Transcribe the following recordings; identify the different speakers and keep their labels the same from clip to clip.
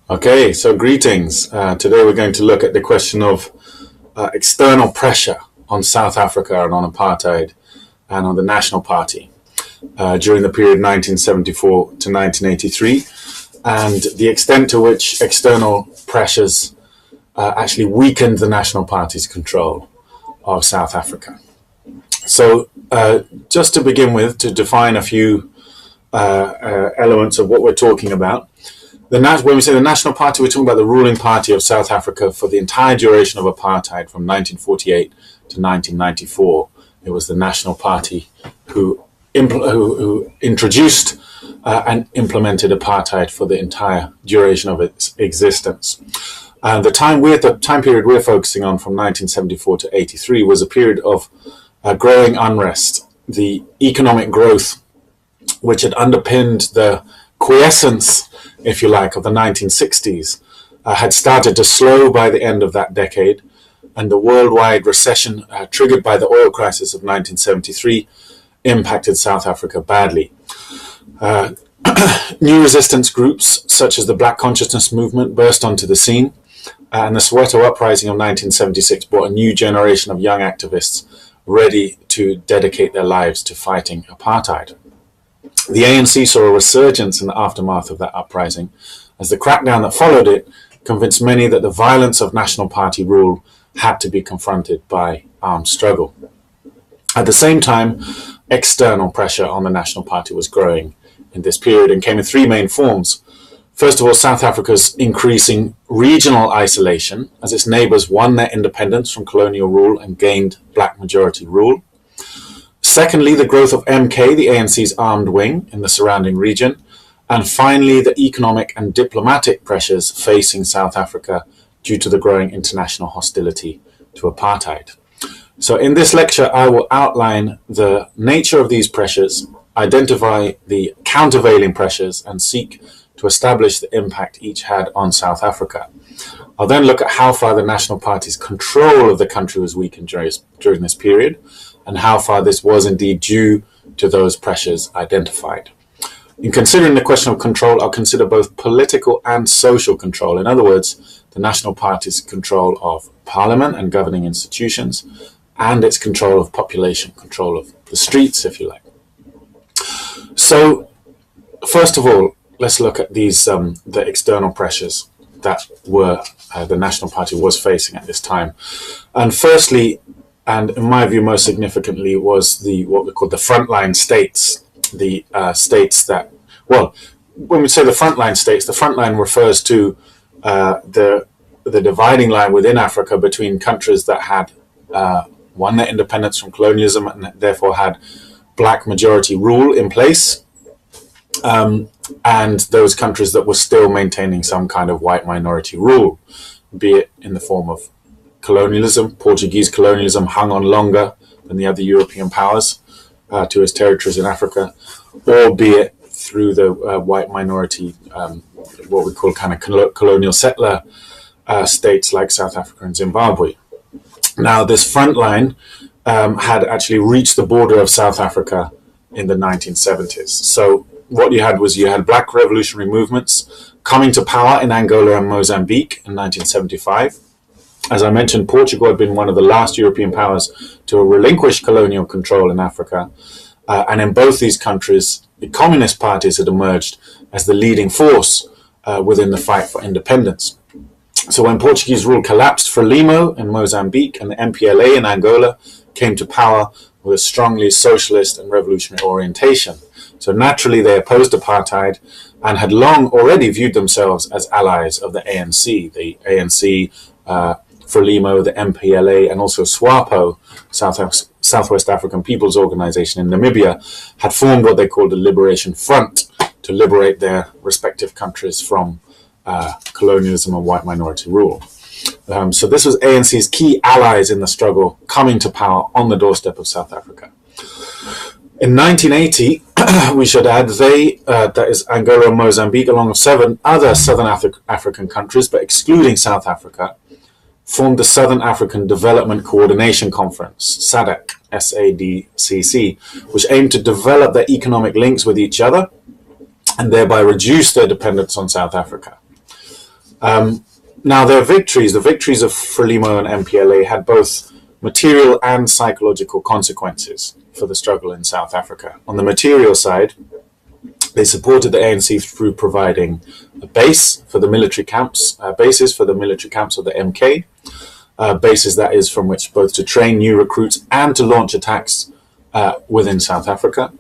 Speaker 1: Okay, so greetings. Today we're going to look at the question of external pressure on South Africa and on apartheid and on the National Party during the period 1974 to 1983, and the extent to which external pressures actually weakened the National Party's control of South Africa. So just to begin with, to define a few elements of what we're talking about. When we say the National Party, we're talking about the ruling party of South Africa for the entire duration of apartheid from 1948 to 1994. It was the National Party who introduced and implemented apartheid for the entire duration of its existence. The time period we're focusing on from 1974 to 83 was a period of growing unrest. The economic growth, which had underpinned the quiescence, if you like, of the 1960s, had started to slow by the end of that decade, and the worldwide recession triggered by the oil crisis of 1973 impacted South Africa badly. New resistance groups such as the Black Consciousness Movement burst onto the scene, and the Soweto Uprising of 1976 brought a new generation of young activists ready to dedicate their lives to fighting apartheid. The ANC saw a resurgence in the aftermath of that uprising, as the crackdown that followed it convinced many that the violence of National Party rule had to be confronted by armed struggle. At the same time, external pressure on the National Party was growing in this period and came in three main forms. First of all, South Africa's increasing regional isolation as its neighbours won their independence from colonial rule and gained black majority rule. Secondly, the growth of MK, the ANC's armed wing in the surrounding region. And finally, the economic and diplomatic pressures facing South Africa due to the growing international hostility to apartheid. So in this lecture, I will outline the nature of these pressures, identify the countervailing pressures, and seek to establish the impact each had on South Africa. I'll then look at how far the National Party's control of the country was weakened during this period, and how far this was indeed due to those pressures identified. In considering the question of control, I'll consider both political and social control. In other words, the National Party's control of parliament and governing institutions, and its control of population, control of the streets, if you like. So, first of all, let's look at these the external pressures that the National Party was facing at this time. And firstly, and in my view, most significantly, was what we call the Frontline States. The states that, well, when we say the Frontline States, the frontline refers to the dividing line within Africa between countries that had won their independence from colonialism and therefore had black majority rule in place, and those countries that were still maintaining some kind of white minority rule, be it in the form of colonialism. Portuguese colonialism hung on longer than the other European powers to its territories in Africa, or be it through the white minority, what we call kind of colonial settler states like South Africa and Zimbabwe. Now, this front line had actually reached the border of South Africa in the 1970s. So what you had black revolutionary movements coming to power in Angola and Mozambique in 1975. As I mentioned, Portugal had been one of the last European powers to relinquish colonial control in Africa. And in both these countries, the communist parties had emerged as the leading force within the fight for independence. So when Portuguese rule collapsed, Frelimo in Mozambique and the MPLA in Angola came to power with a strongly socialist and revolutionary orientation. So naturally, they opposed apartheid and had long already viewed themselves as allies of the ANC. The ANC, Frelimo, the MPLA, and also SWAPO, Southwest African People's Organization in Namibia, had formed what they called the Liberation Front to liberate their respective countries from colonialism and white minority rule. So this was ANC's key allies in the struggle coming to power on the doorstep of South Africa. In 1980, we should add, that is Angola and Mozambique, along with 7 other Southern African countries, but excluding South Africa, formed the Southern African Development Coordination Conference, SADC, SADCC, which aimed to develop their economic links with each other and thereby reduce their dependence on South Africa. Now, the victories of Frelimo and MPLA had both material and psychological consequences for the struggle in South Africa. On the material side, they supported the ANC through providing a base for the military camps, bases for the military camps of the MK, bases that is from which both to train new recruits and to launch attacks within South Africa.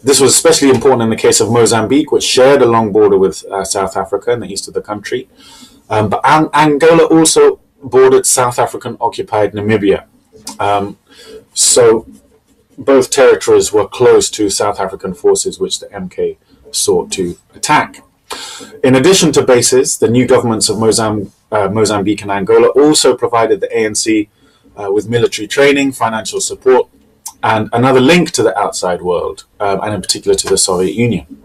Speaker 1: This was especially important in the case of Mozambique, which shared a long border with South Africa in the east of the country. But Angola also bordered South African-occupied Namibia. So both territories were close to South African forces, which the MK sought to attack. In addition to bases, the new governments of Mozambique and Angola also provided the ANC with military training, financial support, and another link to the outside world, and in particular to the Soviet Union.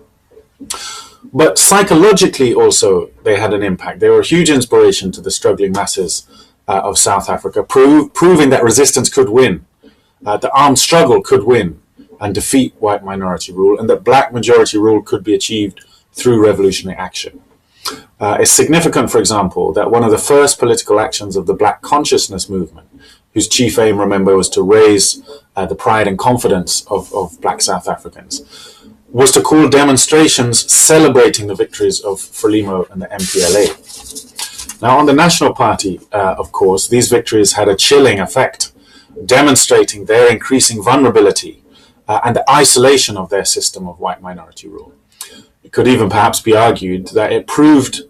Speaker 1: But psychologically also, they had an impact. They were a huge inspiration to the struggling masses of South Africa, proving that resistance could win, the armed struggle could win and defeat white minority rule, and that black majority rule could be achieved through revolutionary action. It's significant, for example, that one of the first political actions of the Black Consciousness movement, whose chief aim, remember, was to raise the pride and confidence of black South Africans, was to call demonstrations celebrating the victories of Frelimo and the MPLA. Now, on the National Party, of course, these victories had a chilling effect, demonstrating their increasing vulnerability and the isolation of their system of white minority rule. It could even perhaps be argued that it proved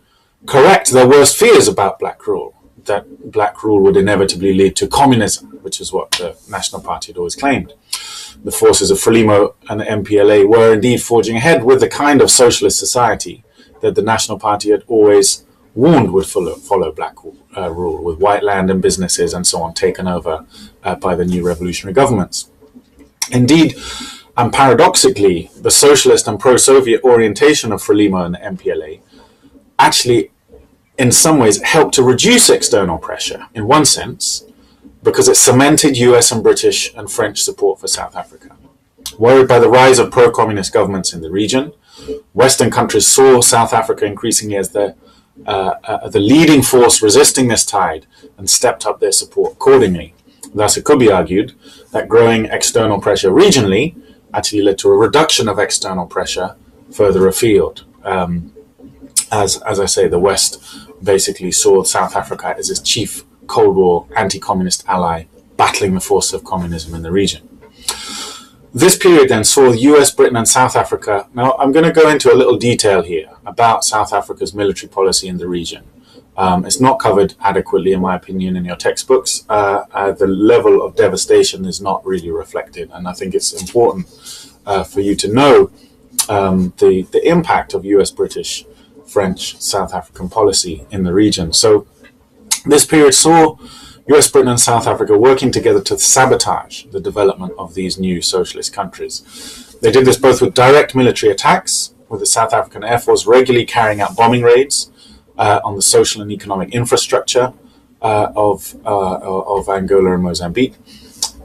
Speaker 1: correct their worst fears about black rule, that black rule would inevitably lead to communism, which is what the National Party had always claimed. The forces of Frelimo and the MPLA were indeed forging ahead with the kind of socialist society that the National Party had always warned would follow black rule, with white land and businesses and so on taken over by the new revolutionary governments. Indeed, and paradoxically, the socialist and pro-Soviet orientation of Frelimo and the MPLA actually, in some ways, helped to reduce external pressure, in one sense, because it cemented US and British and French support for South Africa. Worried by the rise of pro-communist governments in the region, Western countries saw South Africa increasingly as the leading force resisting this tide and stepped up their support accordingly. Thus, it could be argued that growing external pressure regionally actually led to a reduction of external pressure further afield. As I say, the West basically saw South Africa as its chief Cold War anti-communist ally, battling the force of communism in the region. This period then saw US, Britain and South Africa. Now, I'm going to go into a little detail here about South Africa's military policy in the region. It's not covered adequately, in my opinion, in your textbooks. The level of devastation is not really reflected, and I think it's important for you to know the impact of US, British, French, South African policy in the region. So this period saw US, Britain and South Africa working together to sabotage the development of these new socialist countries. They did this both with direct military attacks, with the South African Air Force regularly carrying out bombing raids on the social and economic infrastructure of Angola and Mozambique,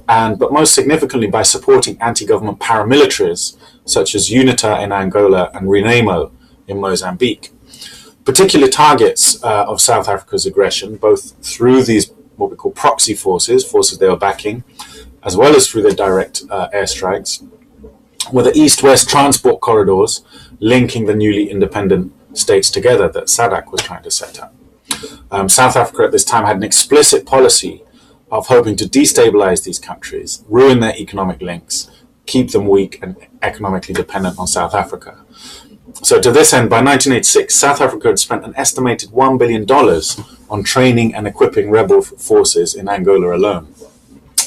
Speaker 1: but most significantly by supporting anti-government paramilitaries such as UNITA in Angola and RENAMO in Mozambique. Particular targets of South Africa's aggression, both through these what we call proxy forces they were backing, as well as through their direct airstrikes, were the east-west transport corridors linking the newly independent states together that SADC was trying to set up. South Africa at this time had an explicit policy of hoping to destabilize these countries, ruin their economic links, keep them weak and economically dependent on South Africa. So to this end, by 1986, South Africa had spent an estimated $1 billion on training and equipping rebel forces in Angola alone.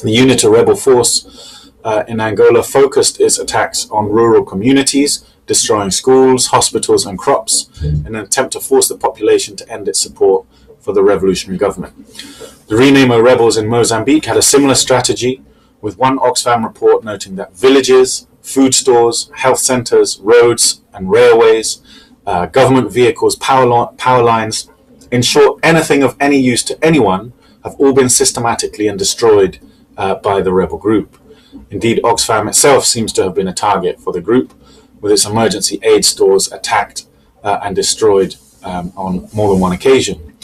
Speaker 1: The UNITA rebel force in Angola focused its attacks on rural communities, destroying schools, hospitals and crops in an attempt to force the population to end its support for the revolutionary government. The RENAMO rebels in Mozambique had a similar strategy, with one Oxfam report noting that villages, food stores, health centres, roads and railways, government vehicles, power lines, in short, anything of any use to anyone, have all been systematically and destroyed by the rebel group. Indeed, Oxfam itself seems to have been a target for the group, with its emergency aid stores attacked and destroyed on more than one occasion.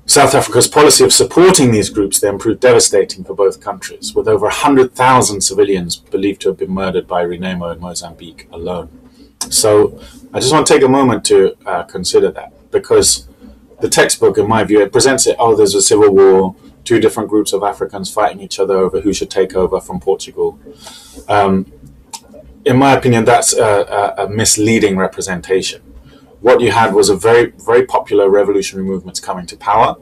Speaker 1: South Africa's policy of supporting these groups then proved devastating for both countries, with over 100,000 civilians believed to have been murdered by Renamo in Mozambique alone. So I just want to take a moment to consider that, because the textbook, in my view, it presents it, oh, there's a civil war, two different groups of Africans fighting each other over who should take over from Portugal. In my opinion, that's a misleading representation. What you had was a very, very popular revolutionary movements coming to power,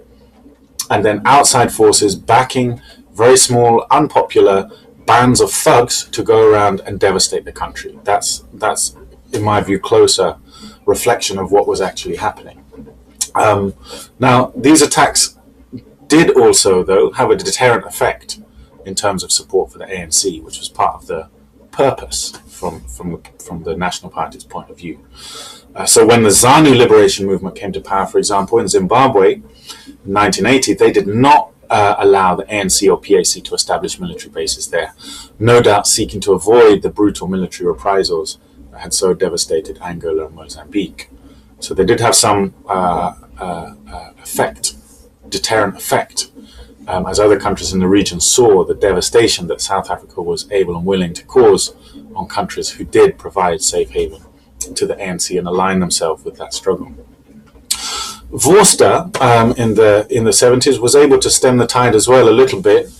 Speaker 1: and then outside forces backing very small, unpopular bands of thugs to go around and devastate the country. That's in my view, closer reflection of what was actually happening. Now, these attacks did also, though, have a deterrent effect in terms of support for the ANC, which was part of the purpose from the National Party's point of view. So when the ZANU liberation movement came to power, for example, in Zimbabwe in 1980, they did not allow the ANC or PAC to establish military bases there, no doubt seeking to avoid the brutal military reprisals that had so devastated Angola and Mozambique. So they did have some deterrent effect, as other countries in the region saw the devastation that South Africa was able and willing to cause on countries who did provide safe haven to the ANC and align themselves with that struggle. Vorster in the 70s was able to stem the tide as well a little bit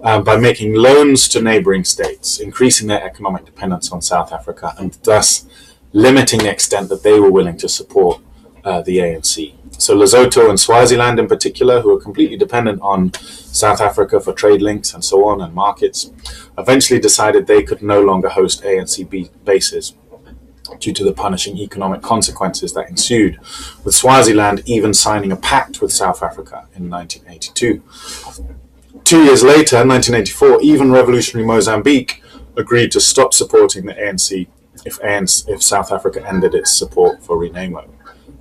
Speaker 1: by making loans to neighbouring states, increasing their economic dependence on South Africa, and thus limiting the extent that they were willing to support the ANC. So Lesotho and Swaziland in particular, who are completely dependent on South Africa for trade links and so on and markets, eventually decided they could no longer host ANC bases due to the punishing economic consequences that ensued, with Swaziland even signing a pact with South Africa in 1982. 2 years later, in 1984, even revolutionary Mozambique agreed to stop supporting the ANC if South Africa ended its support for Renamo.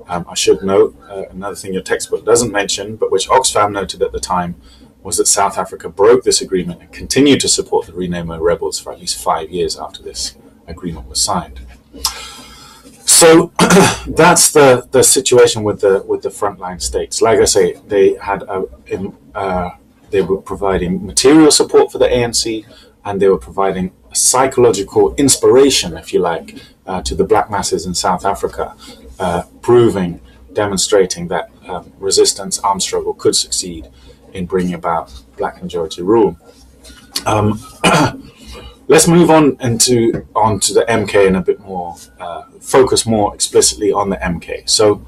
Speaker 1: I should note, another thing your textbook doesn't mention, but which Oxfam noted at the time, was that South Africa broke this agreement and continued to support the Renamo rebels for at least 5 years after this agreement was signed. So that's the situation with the Frontline States. Like I say, they had they were providing material support for the ANC, and they were providing a psychological inspiration, if you like, to the black masses in South Africa, demonstrating that resistance, armed struggle could succeed in bringing about black majority rule. Let's move on to the MK and a bit more, focus more explicitly on the MK. So,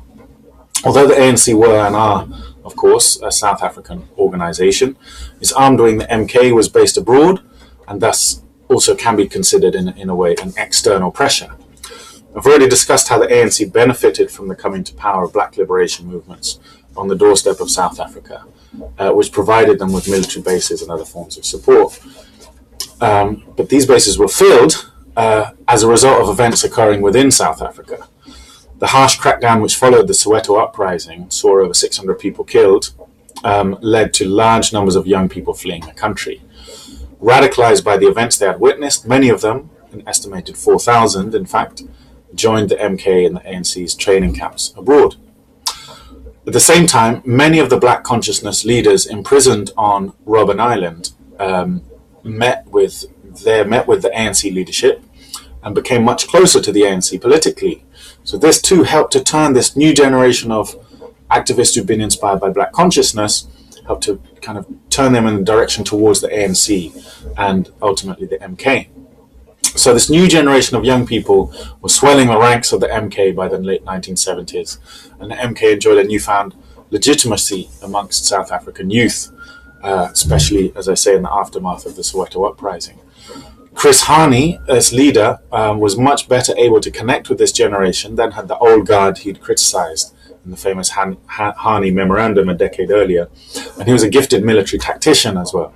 Speaker 1: although the ANC were and are, of course, a South African organization, its arm wing, the MK, was based abroad, and thus also can be considered in a way an external pressure. I've already discussed how the ANC benefited from the coming to power of black liberation movements on the doorstep of South Africa, which provided them with military bases and other forms of support. But these bases were filled as a result of events occurring within South Africa. The harsh crackdown which followed the Soweto uprising, saw over 600 people killed, led to large numbers of young people fleeing the country. Radicalized by the events they had witnessed, many of them, an estimated 4,000 in fact, joined the MK and the ANC's training camps abroad. At the same time, many of the black consciousness leaders imprisoned on Robben Island met with the ANC leadership and became much closer to the ANC politically. So this too helped to turn this new generation of activists who've been inspired by black consciousness, helped to kind of turn them in the direction towards the ANC and ultimately the MK. So this new generation of young people was swelling the ranks of the MK by the late 1970s, and the MK enjoyed a newfound legitimacy amongst South African youth, especially, as I say, in the aftermath of the Soweto uprising. Chris Hani, as leader, was much better able to connect with this generation than had the old guard he'd criticized in the famous Hani memorandum a decade earlier, and he was a gifted military tactician as well.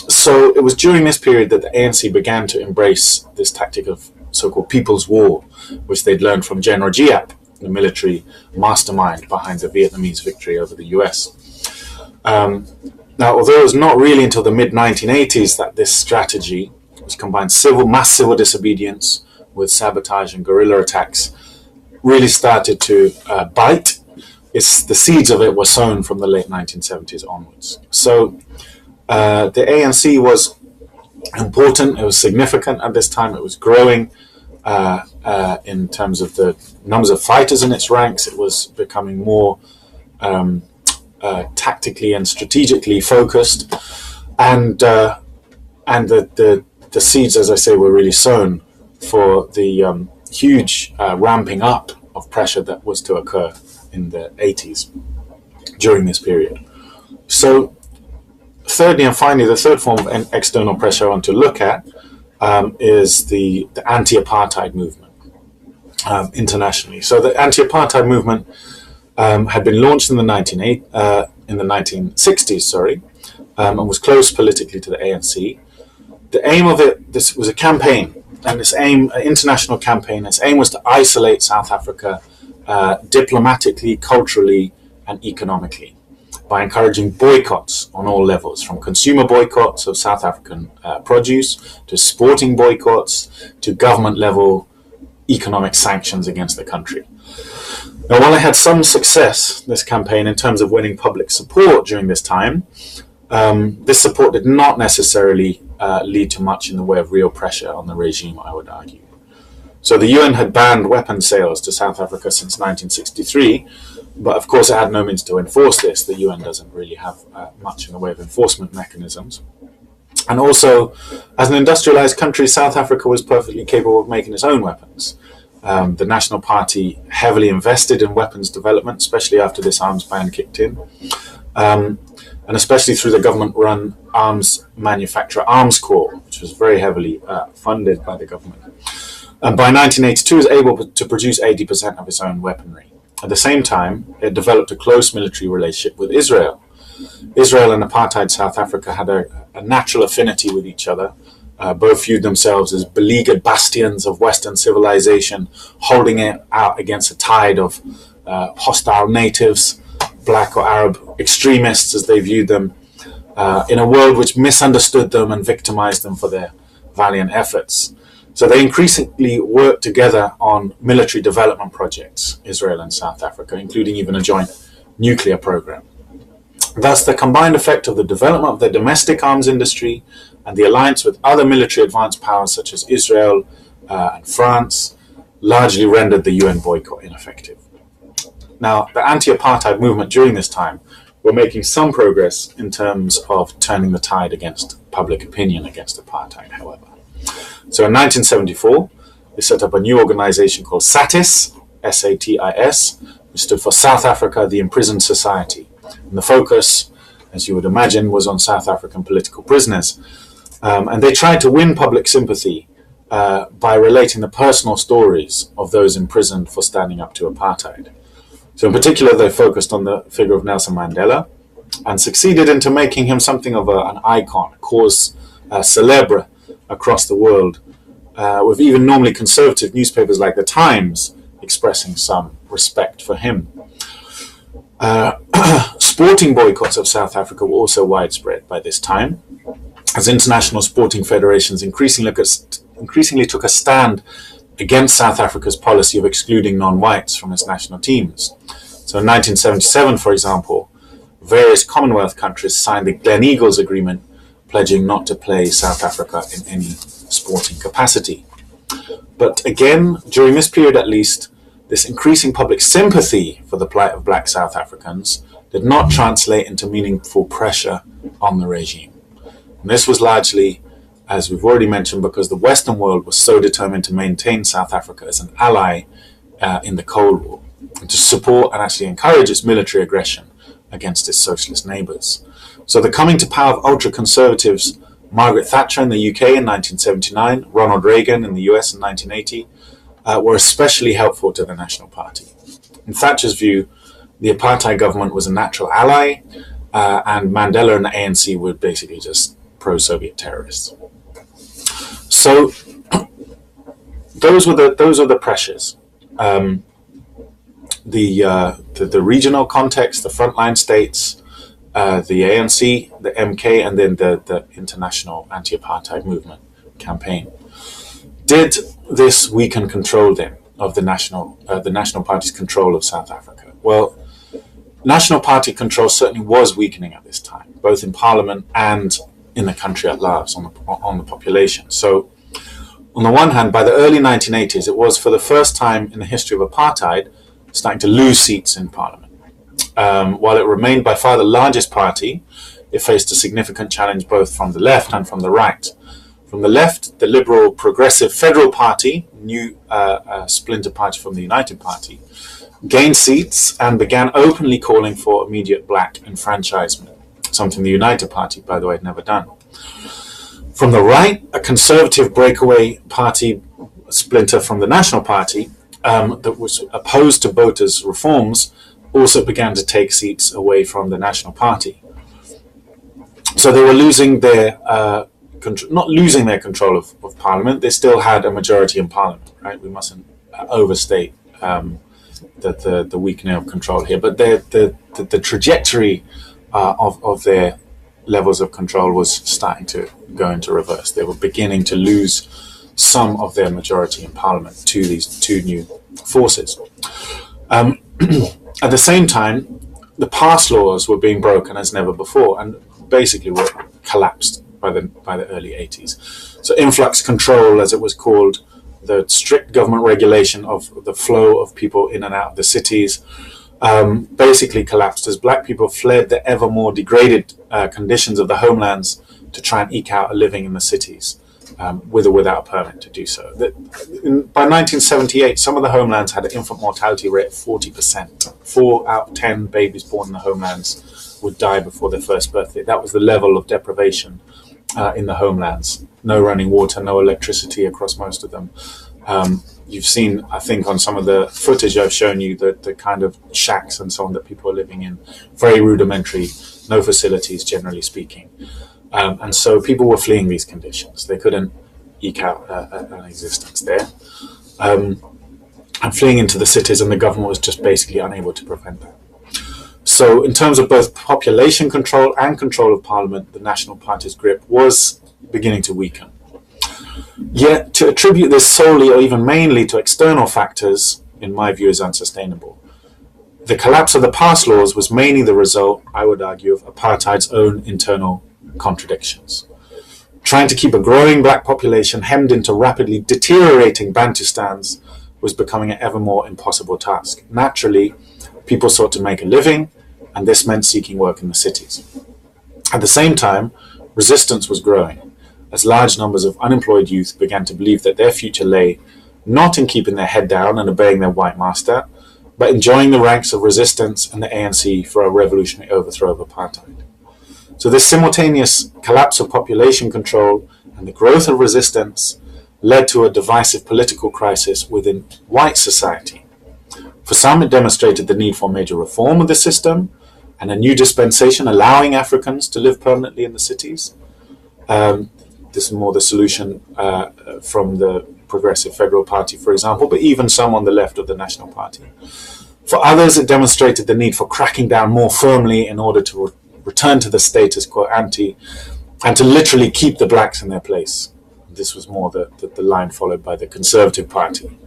Speaker 1: So it was during this period that the ANC began to embrace this tactic of so-called People's War, which they'd learned from General Giap, the military mastermind behind the Vietnamese victory over the US. Now, although it was not really until the mid-1980s that this strategy, which combined mass civil disobedience with sabotage and guerrilla attacks really started to bite. The seeds of it were sown from the late 1970s onwards. So the ANC was important, it was significant at this time, it was growing in terms of the numbers of fighters in its ranks, it was becoming more tactically and strategically focused, and the seeds, as I say, were really sown for the huge ramping up of pressure that was to occur in the 80s during this period. So thirdly and finally, the third form of external pressure I want to look at is the anti-apartheid movement internationally. So the anti-apartheid movement had been launched in the 1960s, and was close politically to the ANC. The aim of it, this was a campaign, and an international campaign. Its aim was to isolate South Africa diplomatically, culturally, and economically, by encouraging boycotts on all levels, from consumer boycotts of South African produce, to sporting boycotts, to government-level economic sanctions against the country. Now, while it had some success, this campaign, in terms of winning public support during this time, this support did not necessarily lead to much in the way of real pressure on the regime, I would argue. So the UN had banned weapons sales to South Africa since 1963, but of course it had no means to enforce this. The UN doesn't really have much in the way of enforcement mechanisms. And also, as an industrialized country, South Africa was perfectly capable of making its own weapons. The National Party heavily invested in weapons development, especially after this arms ban kicked in, and especially through the government-run arms manufacturer Arms Corps, which was very heavily funded by the government. And by 1982, it was able to produce 80% of its own weaponry. At the same time, it developed a close military relationship with Israel. Israel and Apartheid South Africa had a natural affinity with each other. Both viewed themselves as beleaguered bastions of Western civilization, holding it out against a tide of hostile natives, black or Arab extremists, as they viewed them, in a world which misunderstood them and victimized them for their valiant efforts. So they increasingly worked together on military development projects, Israel and South Africa, including even a joint nuclear program. Thus, the combined effect of the development of the domestic arms industry and the alliance with other military advanced powers such as Israel and France largely rendered the UN boycott ineffective. Now, the anti-apartheid movement during this time were making some progress in terms of turning the tide against public opinion against apartheid, however. So in 1974, they set up a new organization called SATIS, S-A-T-I-S, which stood for South Africa, the Imprisoned Society. And the focus, as you would imagine, was on South African political prisoners. And they tried to win public sympathy by relating the personal stories of those imprisoned for standing up to apartheid. So in particular, they focused on the figure of Nelson Mandela and succeeded into making him something of an icon, a cause célèbre across the world, with even normally conservative newspapers like The Times expressing some respect for him. Sporting boycotts of South Africa were also widespread by this time, as international sporting federations increasingly took a stand against South Africa's policy of excluding non-whites from its national teams. So in 1977, for example, various Commonwealth countries signed the Gleneagles Agreement, pledging not to play South Africa in any sporting capacity. But again, during this period at least, this increasing public sympathy for the plight of black South Africans did not translate into meaningful pressure on the regime. And this was largely, as we've already mentioned, because the Western world was so determined to maintain South Africa as an ally in the Cold War, and to support and actually encourage its military aggression against its socialist neighbours. So the coming to power of ultra-conservatives Margaret Thatcher in the UK in 1979, Ronald Reagan in the US in 1980, were especially helpful to the National Party. In Thatcher's view, the apartheid government was a natural ally, and Mandela and the ANC were basically just pro-Soviet terrorists. So those were the pressures. The regional context, the Frontline States, the ANC, the MK, and then the international anti-apartheid movement campaign. Did this weaken control then of the National Party's control of South Africa? Well, National Party control certainly was weakening at this time, both in Parliament and in the country at large, on the population. So, on the one hand, by the early 1980s, it was for the first time in the history of apartheid starting to lose seats in Parliament. While it remained by far the largest party, it faced a significant challenge both from the left and from the right. From the left, the Liberal Progressive Federal Party, new splinter party from the United Party, gained seats and began openly calling for immediate black enfranchisement, something the United Party, by the way, had never done. From the right, a conservative breakaway party splinter from the National Party that was opposed to Bota's reforms also began to take seats away from the National Party. So they were losing their, not losing their control of Parliament. They still had a majority in Parliament, right? We mustn't overstate the weakening of control here. But the trajectory of their levels of control was starting to go into reverse. They were beginning to lose some of their majority in Parliament to these two new forces. At the same time, the pass laws were being broken as never before, and basically were collapsed by the early 80s. So influx control, as it was called, the strict government regulation of the flow of people in and out of the cities, basically collapsed as black people fled the ever more degraded conditions of the homelands to try and eke out a living in the cities, with or without a permit to do so. By 1978, some of the homelands had an infant mortality rate of 40%. 4 out of 10 babies born in the homelands would die before their first birthday. That was the level of deprivation in the homelands. No running water, no electricity across most of them. You've seen, I think, on some of the footage I've shown you, the kind of shacks and so on that people are living in. Very rudimentary, no facilities, generally speaking. And so people were fleeing these conditions. They couldn't eke out an existence there. And fleeing into the cities, and the government was just basically unable to prevent that. So in terms of both population control and control of Parliament, the National Party's grip was beginning to weaken. Yet to attribute this solely or even mainly to external factors, in my view, is unsustainable. The collapse of the pass laws was mainly the result, I would argue, of apartheid's own internal contradictions. Trying to keep a growing black population hemmed into rapidly deteriorating Bantustans was becoming an ever more impossible task. Naturally, people sought to make a living, and this meant seeking work in the cities. At the same time, resistance was growing, as large numbers of unemployed youth began to believe that their future lay not in keeping their head down and obeying their white master, but in joining the ranks of resistance and the ANC for a revolutionary overthrow of apartheid. So this simultaneous collapse of population control and the growth of resistance led to a divisive political crisis within white society. For some, it demonstrated the need for major reform of the system and a new dispensation allowing Africans to live permanently in the cities. This is more the solution from the Progressive Federal Party, for example, but even some on the left of the National Party. For others, it demonstrated the need for cracking down more firmly in order to return to the status quo ante and to literally keep the blacks in their place. This was more the line followed by the Conservative Party,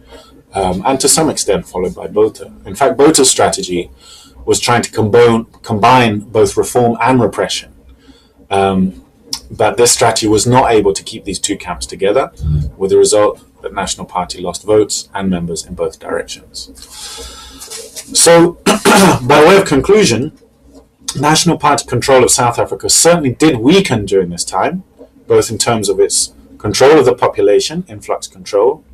Speaker 1: and to some extent followed by Botha. In fact, Bota's strategy was trying to combine both reform and repression. But this strategy was not able to keep these two camps together, with the result that National Party lost votes and members in both directions. So, by way of conclusion, National Party control of South Africa certainly did weaken during this time, both in terms of its control of the population, influx control,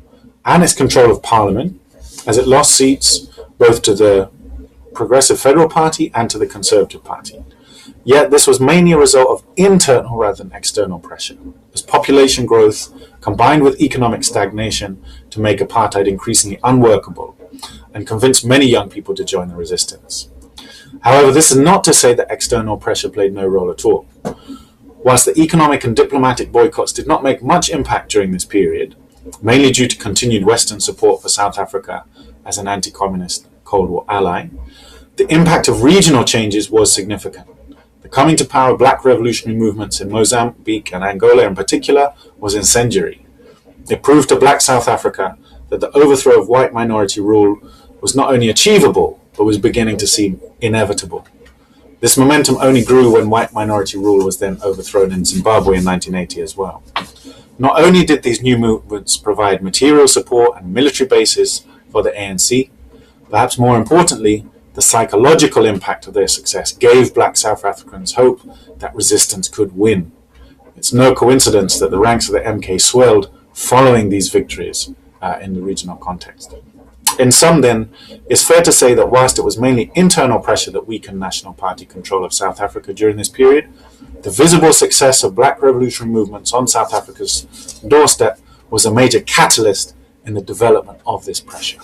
Speaker 1: and its control of Parliament, as it lost seats both to the Progressive Federal Party and to the Conservative Party. Yet this was mainly a result of internal rather than external pressure, as population growth combined with economic stagnation to make apartheid increasingly unworkable and convince many young people to join the resistance. However, this is not to say that external pressure played no role at all. Whilst the economic and diplomatic boycotts did not make much impact during this period, mainly due to continued Western support for South Africa as an anti-communist Cold War ally, the impact of regional changes was significant. The coming to power of black revolutionary movements in Mozambique and Angola in particular was incendiary. It proved to black South Africa that the overthrow of white minority rule was not only achievable, but was beginning to seem inevitable. This momentum only grew when white minority rule was then overthrown in Zimbabwe in 1980 as well. Not only did these new movements provide material support and military bases for the ANC, perhaps more importantly, the psychological impact of their success gave black South Africans hope that resistance could win. It's no coincidence that the ranks of the MK swelled following these victories in the regional context. In sum then, it's fair to say that whilst it was mainly internal pressure that weakened National Party control of South Africa during this period, the visible success of black revolutionary movements on South Africa's doorstep was a major catalyst in the development of this pressure.